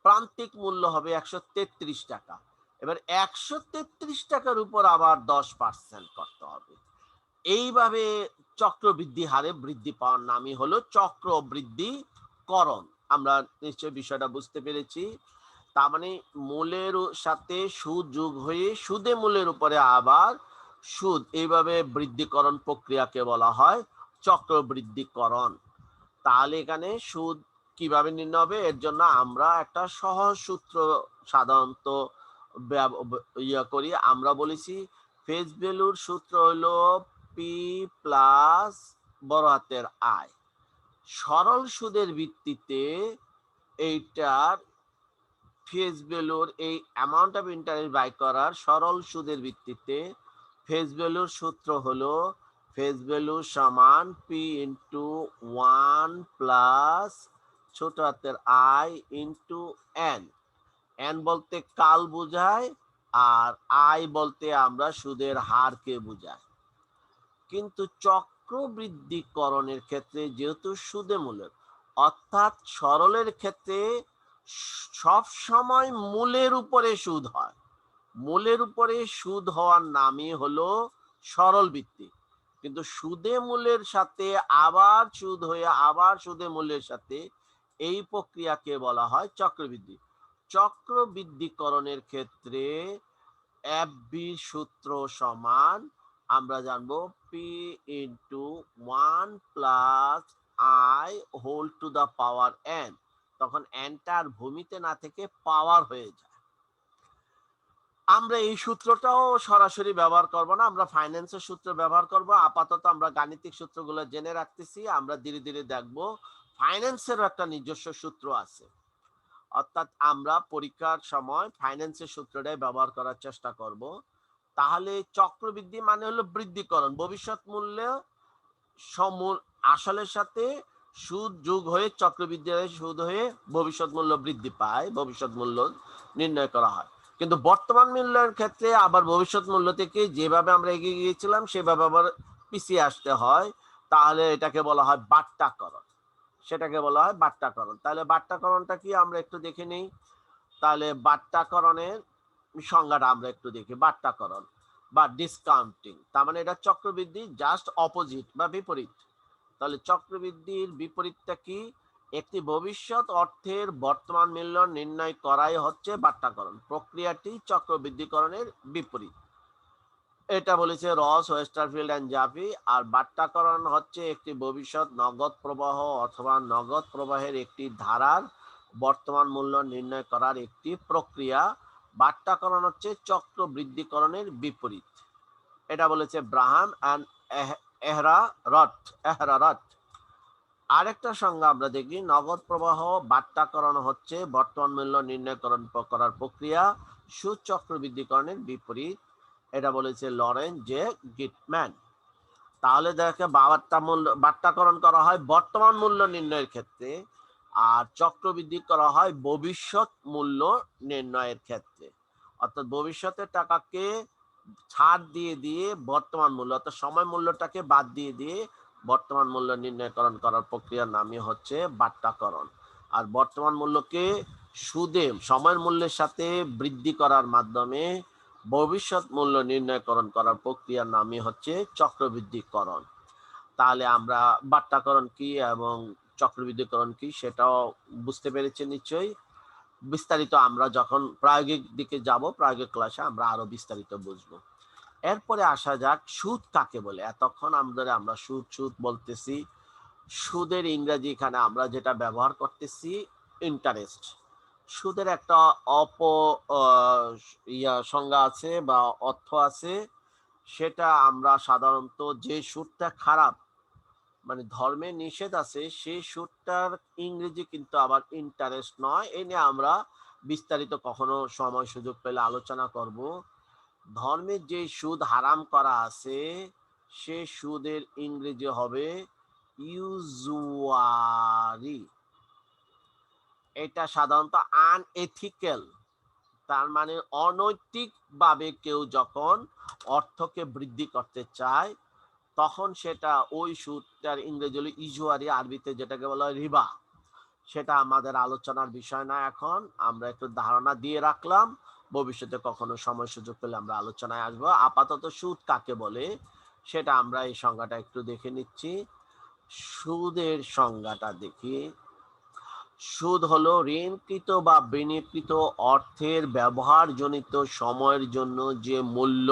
প্রান্তিক মূল্য হবে 133 টাকা। এবার 133 টাকার উপর আবার 10% করতে হবে। এইভাবে চক্রবৃদ্ধি হারে বৃদ্ধি পাওয়ার নামই হলো চক্রবৃদ্ধিকরণ। আমরা নিশ্চয় বিষয়টা বুঝতে পেরেছি। তার মানে মূলের সাথে সুদ যোগ হয়ে সুদে মূলের উপরে আবার সুদ, এইভাবে বৃদ্ধিকরণ প্রক্রিয়াকে বলা হয় চক্রবৃদ্ধিকরণ। তাহলে এখানে সুদ কিভাবে নির্ণয় হবে, এর জন্য আমরা একটা সহজ সূত্র সাধারণত করি। আমরা বলেছি ফেস ভ্যালুর সূত্র হলো পি প্লাস বড় হাতের আই। সরল সুদের ভিত্তিতে এইটার ফেস ভ্যালুর এই অ্যামাউন্ট অফ ইন্টারেস্ট বাই করার সরল সুদের ভিত্তিতে ফেস ভ্যালুর সূত্র হলো ফেস ভ্যালু সমান পি ইন্টু 1 প্লাস ছোট হাতের আই ইন্টু এন। এন বলতে কাল বোঝায় আর আই বলতে আমরা সুদের হারকে বোঝায়। কিন্তু চক্রবৃদ্ধিকরণের ক্ষেত্রে যেহেতু সুদে মূলের অর্থাৎ সরলের ক্ষেত্রে সব সময় মূলের উপরে সুদ হয়, মূলের উপরে সুদ হওয়ার নামই হলো সরল ভিত্তি, কিন্তু সুদে মূলের সাথে আবার সুদ হয়ে আবার সুদে মূলের সাথে, এই প্রক্রিয়াকে বলা হয় চক্রবৃদ্ধি। চক্রবৃদ্ধিকরণের ক্ষেত্রে এফবি সূত্র সমান আমরা জানবো P into 1 + i whole to the power n। তখন nটা আর ভূমিতে না থেকে পাওয়ার হয়ে যায়। আমরা এই সূত্রটাও সরাসরি ব্যবহার করব না, আমরা ফাইন্যান্সের সূত্র ব্যবহার করব। আপাতত আমরা গাণিতিক সূত্রগুলো জেনে রাখতেছি, আমরা ধীরে ধীরে দেখব ফাইন্যান্সেরও একটা নিজস্ব সূত্র আছে। অর্থাৎ আমরা পরীক্ষার সময় ফাইন্যান্সের সূত্রটাই ব্যবহার করার চেষ্টা করব। তাহলে চক্রবৃদ্ধি মানে হলো বৃদ্ধিকরণ, ভবিষ্যৎ মূল্য সমূল আসলের সাথে সুদ যোগ হয়ে চক্রবৃদ্ধি সুদ হয়ে ভবিষ্যৎ মূল্য বৃদ্ধি পায়, ভবিষ্যৎ মূল্য নির্ণয় করা হয়। কিন্তু বর্তমান মূল্যের ক্ষেত্রে আবার ভবিষ্যৎ মূল্য থেকে যেভাবে আমরা এগিয়ে গিয়েছিলাম সেভাবে আবার পিছিয়ে আসতে হয়। তাহলে এটাকে বলা হয় বাট্টাকরণ, সেটাকে বলা হয় বাট্টাকরণ। তাহলে বাট্টাকরণটা কি আমরা একটু দেখে নিই। তাহলে বাট্টাকরণের সংজ্ঞাটা আমরা একটু দেখি। বাট্টাকরণ বা ডিসকাউন্টিং, তার মানে এটা চক্রবৃদ্ধি জাস্ট অপোজিট বা বিপরীত। তাহলে চক্রবৃদ্ধির বিপরীতটা কি? একটি ভবিষ্যৎ অর্থের বর্তমান মূল্য নির্ণয় করাই হচ্ছে বাট্টাকরণ। প্রক্রিয়াটি চক্রবৃদ্ধিকরণের বিপরীত। এটা বলেছে রস, ওয়েস্টারফিল্ড এন্ড জাফি। আর বাট্টাকরণ হচ্ছে একটি ভবিষ্যৎ নগদ প্রবাহ অথবা নগদ প্রবাহের একটি ধারার বর্তমান মূল্য নির্ণয় করার একটি প্রক্রিয়া। বাট্টাকরণ হচ্ছে চক্রবৃদ্ধিকরণের বিপরীত। এটা বলেছে ব্রাহাম অ্যান্ড এহরারট। আরেকটা সংজ্ঞা আমরা দেখি, নগদ প্রবাহ বাট্টাকরণ হচ্ছে বর্তমান মূল্য নির্ণয় করার প্রক্রিয়া, সুদ চক্রবৃদ্ধিকরণের বিপরীত। এটা বলেছে লরেন্স জে গিটম্যান। তাহলে দেখে বাট্টাকরণ করা হয় বর্তমান মূল্য নির্ণয়ের ক্ষেত্রে, আর চক্রবৃদ্ধি করা হয় ভবিষ্যৎ মূল্য নির্ণয়ের ক্ষেত্রে। অর্থাৎ ভবিষ্যতের টাকাকে ছাড় দিয়ে দিয়ে বর্তমান মূল্য অর্থাৎ সময় মূল্যটাকে বাদ দিয়ে দিয়ে বর্তমান মূল্য নির্ণয়করণ করার প্রক্রিয়ার নামই হচ্ছে বাট্টাকরণ। আর বর্তমান মূল্যকে সুদে সময়ের মূল্যের সাথে বৃদ্ধি করার মাধ্যমে ভবিষ্যৎ মূল্য নির্ণয়করণ করার প্রক্রিয়ার নামই হচ্ছে চক্রবৃদ্ধিকরণ। তাহলে আমরা বাট্টাকরণ কি এবং চক্রবৃদ্ধিকরণ কি সেটাও বুঝতে পেরেছি নিশ্চয়ই। বিস্তারিত আমরা যখন প্রায়োগিক দিকে যাব, প্রায়োগিক ক্লাসে আমরা আরো বিস্তারিত বুঝবো। এরপরে আসা যাক সুদ কাকে বলে। এতক্ষণ আমরা সুদ সুদ বলতেছি। সুদের ইংরেজি এখানে আমরা যেটা ব্যবহার করতেছি ইন্টারেস্ট। সুদের একটা সংজ্ঞা আছে বা অর্থ আছে, সেটা আমরা সাধারণত যে সুদটা খারাপ মানে ধর্মে নিষেধ আছে সেই সুদটার ইংরেজি কিন্তু আবার ইন্টারেস্ট নয়। এই নিয়ে আমরা বিস্তারিত কখনো সময় সুযোগ পেলে আলোচনা করব। ধর্মের যে সুদ হারাম করা আছে সে সুদের ইংরেজি হবে ইউজুয়ারি। এটা সাধারণত আনএথিক্যাল, তার মানে অনৈতিক ভাবে কেউ যখন অর্থকে বৃদ্ধি করতে চায় তখন সেটা ওই সুদটার ইংরেজি হলো ইউজুয়ারি, আরবিতে যেটাকে বলা হয় রিবা। সেটা আমাদের আলোচনার বিষয় না, এখন আমরা একটু ধারণা দিয়ে রাখলাম, ভবিষ্যতে কখনো সময় সুযোগ পেলে আমরা আলোচনায় আসবো। আপাতত সুদ কাকে বলে সেটা আমরা এই সংজ্ঞাটা একটু দেখে নিচ্ছি। সুদের সংজ্ঞাটা দেখি। সুদ হলো ঋণকৃত বা বিনিয়োগকৃত অর্থের ব্যবহারজনিত সময়ের জন্য যে মূল্য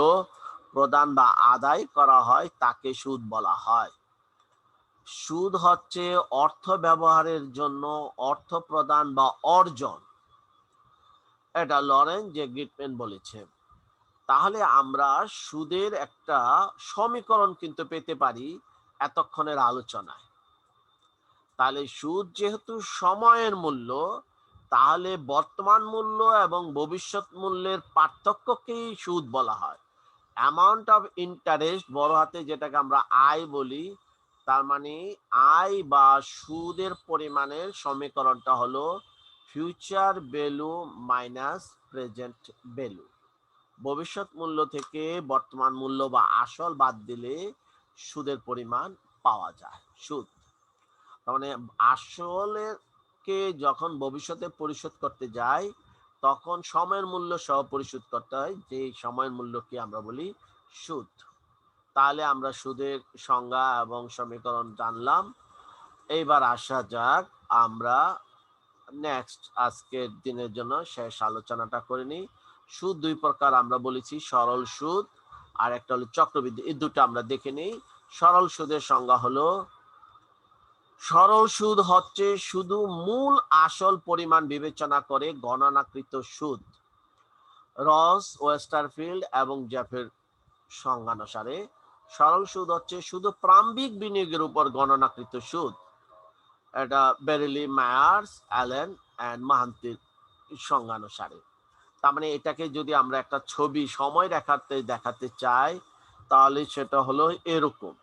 প্রদান বা আদায় করা হয় তাকে সুদ বলা হয়। সুদ হচ্ছে অর্থ ব্যবহারের জন্য অর্থ প্রদান বা অর্জন। এটা লরেন্স জে গিটম্যান বলেছেন। তাহলে আমরা সুদের একটা সমীকরণ কিন্তু পেতে পারি এতক্ষণের আলোচনায়। তাহলে সুদ যেহেতু সময়ের মূল্য, তাহলে বর্তমান মূল্য এবং ভবিষ্যৎ মূল্যের পার্থক্যকেই সুদ বলা হয়। অ্যামাউন্ট অফ ইন্টারেস্ট বড় হাতে যেটাকে আমরা আয় বলি, তার মানে আয় বা সুদের পরিমাণের সমীকরণটা হলো future value minus present value. ভবিষ্যৎ মূল্য থেকে বর্তমান মূল্য বা আসল বাদ দিলে সুদের পরিমাণ পাওয়া যায়। সুদ তার মানে আসলের কে যখন ভবিষ্যতে পরিশোধ করতে যায় তখন সময়ের মূল্য সহ পরিশোধ করতে হয়, যে সময়ের মূল্যকে আমরা বলি সুদ। তাহলে আমরা সুদের সংজ্ঞা এবং সমীকরণ জানলাম। এইবার আসা যাক আমরা নেক্সট আজকের দিনের জন্য শেষ আলোচনাটা করে নিই। সুদ দুই প্রকার আমরা বলেছি, সরল সুদ আর একটা হলো চক্রবৃদ্ধি। এই দুটো আমরা দেখে নিই। সরল সুদের সংজ্ঞা হলো, সরল সুদ হচ্ছে শুধু মূল আসল পরিমাণ বিবেচনা করে গণনাকৃত সুদ। রস, ওয়েস্টারফিল্ড এবং জেফের সংজ্ঞানুসারে সরল সুদ হচ্ছে শুধু প্রারম্ভিক বিনিয়োগের উপর গণনাকৃত সুদ। এটা বেরেলি, মায়ার্স, অ্যালেন এন্ড মাহান্তির সংজ্ঞানুসারে। তার মানে এটাকে যদি আমরা একটা ছবি সময় রেখাতে দেখাতে চাই, তাহলে সেটা হলো এরকম।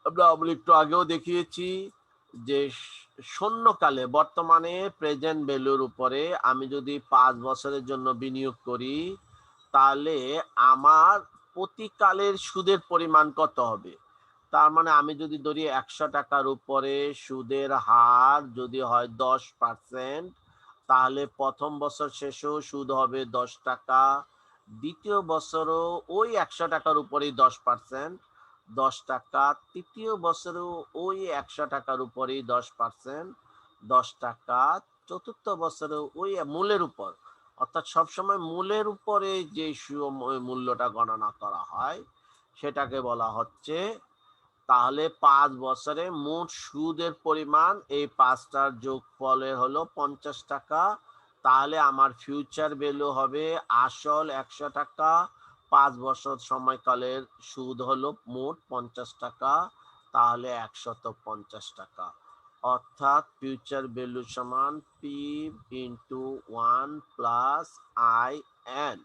আমরা একটু আগেও দেখিয়েছি যে শূন্যকালে বর্তমানে প্রেজেন্ট ভ্যালুর উপরে আমি যদি 5 বছরের জন্য বিনিয়োগ করি, তাহলে আমার প্রতিকালের সুদের পরিমাণ কত হবে। তার মানে আমি যদি ধরি 100 টাকার উপরে সুদের হার যদি হয় 10%, তাহলে প্রথম বছর শেষেও সুদ হবে 10 টাকা, দ্বিতীয় বছরও ওই 100 টাকার উপরেই 10%, 10 টাকা, তৃতীয় বছরেও ওই 100 টাকার উপরেই 10%, 10 টাকা, চতুর্থ বছরেও ওই মূলের উপর, অর্থাৎ সবসময় মূলের উপরে যে মূল্যটা গণনা করা হয় সেটাকে বলা হচ্ছে। তাহলে 5 বছরে মোট সুদের পরিমাণ এই 5টার যোগফলের হলো 50 টাকা। তাহলে আমার ফিউচার ভ্যালু হবে আসল 100 টাকা, 5 বছর সময়কালের সুদ হলো মোট 50 টাকা, তাহলে 150 টাকা। অর্থাৎ ফিউচার ভ্যালু সমান P into 1 plus I N.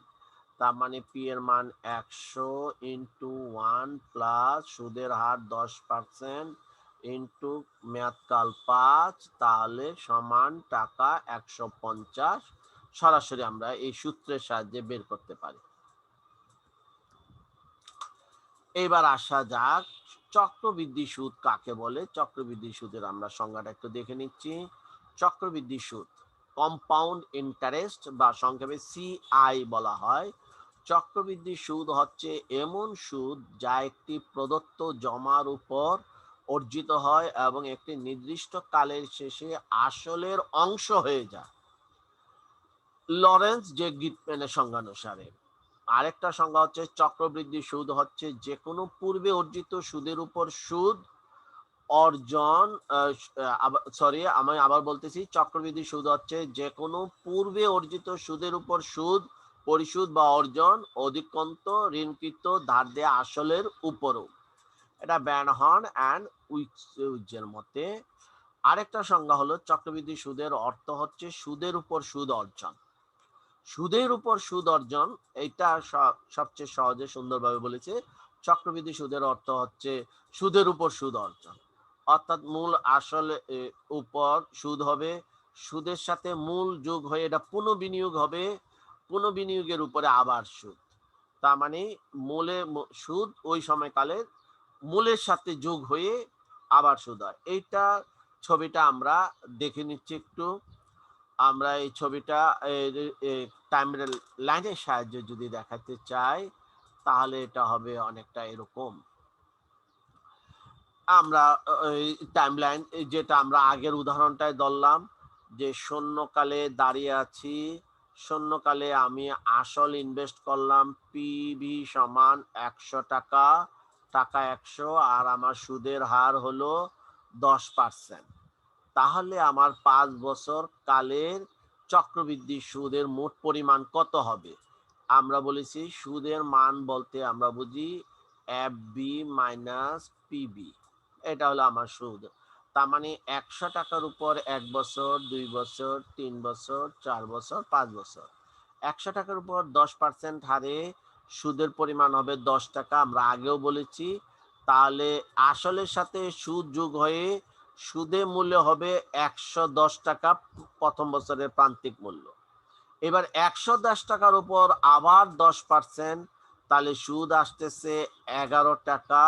তার মানে পি এর মান 100 ইন্টু 1 প্লাস সুদের হার 10% ইন্টু মেয়াদকাল 5, তাহলে সমান টাকা 150। সরাসরি আমরা এই সূত্রের সাহায্যে বের করতে পারি। এবার আসা যাক চক্রবৃদ্ধি সুদ কাকে বলে। চক্রবৃদ্ধি সুদের আমরা সংজ্ঞাটা একটু দেখে নিচ্ছি। চক্রবৃদ্ধি সুদ, কম্পাউন্ড ইন্টারেস্ট বা সংক্ষেপে সিআই বলা হয়। চক্রবৃদ্ধি সুদ হচ্ছে এমন সুদ যা একটি প্রদত্ত জমার উপর অর্জিত হয় এবং একটি নির্দিষ্ট কালের শেষে আসলের অংশ হয়ে যায়, লরেন্স জে গিটম্যানের সংজ্ঞানুসারে। আরেকটা সংজ্ঞা হচ্ছে চক্রবৃদ্ধি সুদ হচ্ছে যে কোনো পূর্বে অর্জিত সুদের উপর সুদ অর্জন, আমি আবার বলতেছি, চক্রবৃদ্ধি সুদ হচ্ছে যে কোনো পূর্বে অর্জিত সুদের উপর সুদ পরিশোধ বা অর্জন, অধিকন্ত ঋণকৃত ধার দেয়া আসলের উপরও। এটা ব্যানহর্ন অ্যান্ড উইটজের মতে। আরেকটা সংজ্ঞা হলো চক্রবৃদ্ধি সুদের অর্থ হচ্ছে সুদের উপর সুদ অর্জন। সুদের উপর সুদ অর্জন, এইটা সবচেয়ে সহজে সুন্দরভাবে বলেছে। চক্রবৃদ্ধি সুদের অর্থ হচ্ছে সুদের উপর সুদ অর্জন, অর্থাৎ মূল আসলে উপর সুদ হবে, সুদের সাথে মূল যোগ হয়ে এটা পুনঃবিনিয়োগ হবে, পুনঃবিনিয়োগের উপরে আবার সুদ। তার মানে মূলে সুদ ওই সময়কালে মূলের সাথে যোগ হয়ে আবার সুদ হয়। এইটা ছবিটা আমরা দেখে নিচ্ছি একটু। আমরা এই ছবিটা টাইম লাইনের সাহায্যে যদি দেখাতে চাই, তাহলে এটা হবে অনেকটা এরকম। আমরা টাইম লাইন যেটা আমরা আগের উদাহরণটায় ধরলাম, যে শূন্যকালে দাঁড়িয়ে আছি, শূন্যকালে আমি আসল ইনভেস্ট করলাম পিভি সমান 100 টাকা, টাকা 100, আর আমার সুদের হার হলো 10%। তাহলে আমার 5 বছর কালের চক্রবৃদ্ধি সুদের মোট পরিমাণ কত হবে। আমরা বলেছি সুদের মান বলতে আমরা বুঝি এফ বি মাইনাস পিবি, এটা হলো আমার সুদ। তার মানে 100 টাকার উপর 1 বছর, 2 বছর, 3 বছর, 4 বছর, 5 বছর, 100 টাকার উপর 10% হারে সুদের পরিমাণ হবে 10 টাকা, আমরা আগেও বলেছি। তাহলে আসলের সাথে সুদ যোগ হয়ে সুদে মূল্য হবে 110 টাকা, প্রথম বছরের প্রান্তিক মূল্য। এবার 110 টাকার উপর আবার 10%, তাহলে সুদ আসতেছে 11 টাকা।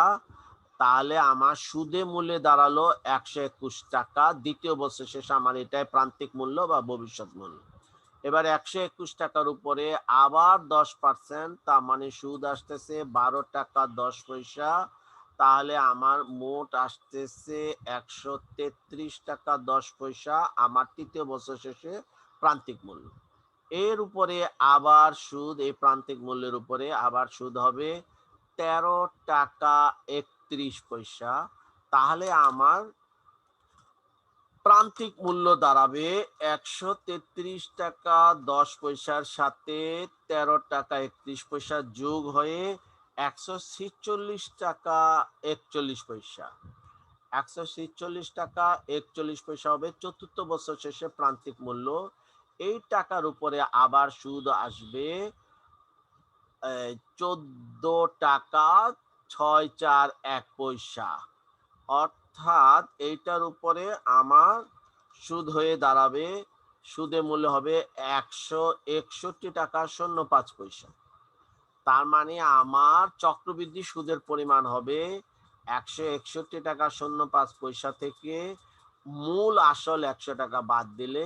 তাহলে আমার সুদে মূল্যে দাঁড়ালো 121 টাকা, দ্বিতীয় বছর শেষে আমার এটাই প্রান্তিক মূল্য বা ভবিষ্যৎ মূল্য। এবার 121 টাকার উপরে আবার 10%, তার মানে সুদ আসতেছে 12 টাকা 10 পয়সা। তাহলে আমার মোট আসতেছে 133 টাকা 10 পয়সা আমার তৃতীয় বছর শেষে প্রান্তিক মূল্য। এর উপরে আবার সুদ, এই প্রান্তিক মূল্যের উপরে আবার সুদ হবে 13 টাকা 31 পয়সা। তাহলে আমার প্রান্তিক মূল্য দাঁড়াবে 133 টাকা 10 পয়সার সাথে 13 টাকা 31 পয়সা যোগ হয়ে 146 টাকা 41 পয়সা। 146 টাকা 41 পয়সা হবে চতুর্থ বছর শেষে প্রান্তিক মূল্য। এই টাকার উপরে আবার সুদ আসবে 14 টাকা 641 পয়সা। অর্থাৎ এইটার উপরে আমার সুদ হয়ে দাঁড়াবে, সুদের মূল্য হবে 161 টাকা 05 পয়সা। তার মানে আমার চক্রবৃদ্ধি সুদের পরিমাণ হবে 161 টাকা 05 পয়সা থেকে মূল আসল 100 টাকা বাদ দিলে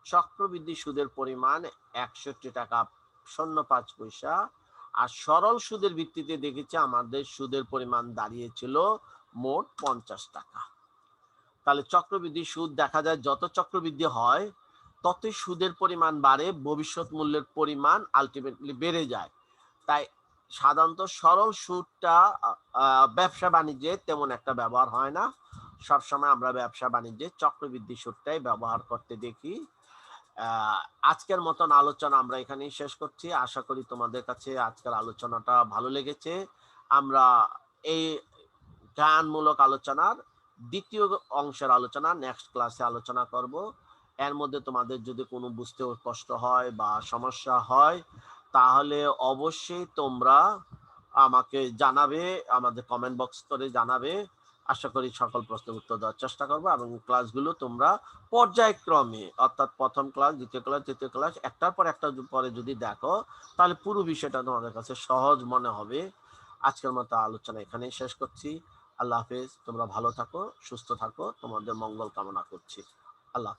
চক্রবৃদ্ধি সুদের পরিমাণ 61 টাকা 05 পয়সা। আর সরল সুদের ভিত্তিতে দেখেছি আমাদের সুদের পরিমাণ দাঁড়িয়েছিল মোট 50 টাকা। তাহলে চক্রবৃদ্ধি সুদ দেখা যায় যত চক্রবৃদ্ধি হয় ততই সুদের পরিমাণ বাড়ে, ভবিষ্যৎ মূল্যের পরিমাণ আলটিমেটলি বেড়ে যায়। তাই সাধারণত সরল সুদটা ব্যবসা বাণিজ্যে তেমন একটা ব্যবহার হয় না। সবসময় আমরা ব্যবসা বাণিজ্যে চক্রবৃদ্ধি সুদটাই ব্যবহার করতে দেখি। আজকের মতন আলোচনা আমরা এখানেই শেষ করছি। আশা করি তোমাদের কাছে আজকের আলোচনাটা ভালো লেগেছে। আমরা এই জ্ঞানমূলক আলোচনার দ্বিতীয় অংশের আলোচনা নেক্সট ক্লাসে আলোচনা করব। এর মধ্যে তোমাদের যদি কোনো বুঝতে কষ্ট হয় বা সমস্যা হয় তাহলে অবশ্যই তোমরা আমাকে জানাবে, আমাদের কমেন্ট বক্স করে জানাবে। আশা করি সকল প্রশ্নের উত্তর দেওয়ার চেষ্টা করবো এবং ক্লাসগুলো তোমরা পর্যায়ক্রমে অর্থাৎ প্রথম ক্লাস, দ্বিতীয় ক্লাস, তৃতীয় ক্লাস একটার পর একটা পরে যদি দেখো তাহলে পুরো বিষয়টা তোমাদের কাছে সহজ মনে হবে। আজকের মতো আলোচনা এখানেই শেষ করছি। আল্লাহ হাফেজ। তোমরা ভালো থাকো, সুস্থ থাকো, তোমাদের মঙ্গল কামনা করছি। আল্লাহ।